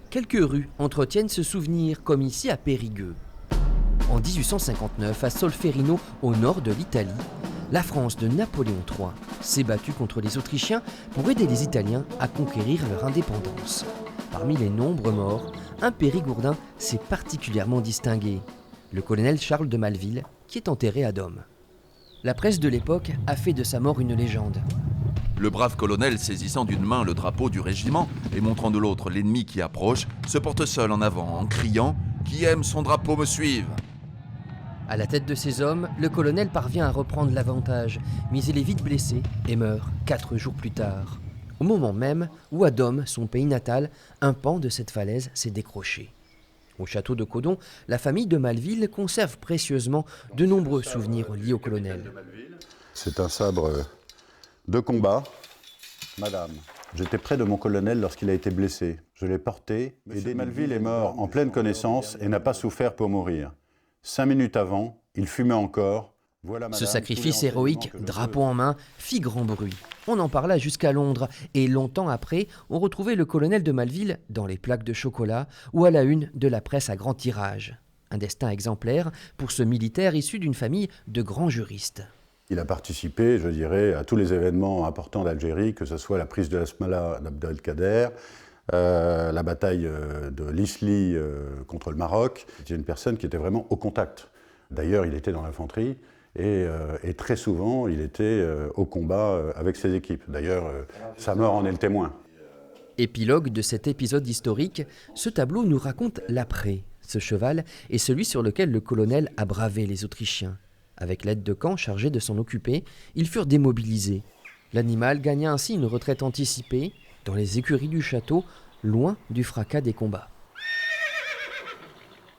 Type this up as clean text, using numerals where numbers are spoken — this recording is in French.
Quelques rues entretiennent ce souvenir, comme ici à Périgueux. En 1859, à Solferino, au nord de l'Italie, la France de Napoléon III s'est battue contre les Autrichiens pour aider les Italiens à conquérir leur indépendance. Parmi les nombreux morts, un Périgourdin s'est particulièrement distingué, le colonel Charles de Maleville, qui est enterré à Dôme. La presse de l'époque a fait de sa mort une légende. Le brave colonel, saisissant d'une main le drapeau du régiment et montrant de l'autre l'ennemi qui approche, se porte seul en avant en criant « Qui aime son drapeau me suive !» À la tête de ses hommes, le colonel parvient à reprendre l'avantage, mais il est vite blessé et meurt 4 jours plus tard. Au moment même où à Dôme, son pays natal, un pan de cette falaise s'est décroché. Au château de Codon, la famille de Maleville conserve précieusement de nombreux souvenirs liés au colonel. C'est un sabre de combat. Madame, j'étais près de mon colonel lorsqu'il a été blessé. Je l'ai porté. Et Maleville est mort en pleine connaissance et n'a pas souffert pour mourir. 5 minutes avant, il fumait encore. Voilà, madame, ce sacrifice héroïque, drapeau en main, fit grand bruit. On en parla jusqu'à Londres et longtemps après, on retrouvait le colonel de Maleville dans les plaques de chocolat ou à la une de la presse à grand tirage. Un destin exemplaire pour ce militaire issu d'une famille de grands juristes. Il a participé, je dirais, à tous les événements importants d'Algérie, que ce soit la prise de la Smala d'Abdelkader, la bataille de l'Isli contre le Maroc. C'était une personne qui était vraiment au contact. D'ailleurs, il était dans l'infanterie et très souvent, il était au combat avec ses équipes. D'ailleurs, sa mort en est le témoin. Épilogue de cet épisode historique, ce tableau nous raconte l'après. Ce cheval est celui sur lequel le colonel a bravé les Autrichiens. Avec l'aide de camp chargés de s'en occuper, ils furent démobilisés. L'animal gagna ainsi une retraite anticipée dans les écuries du château, loin du fracas des combats.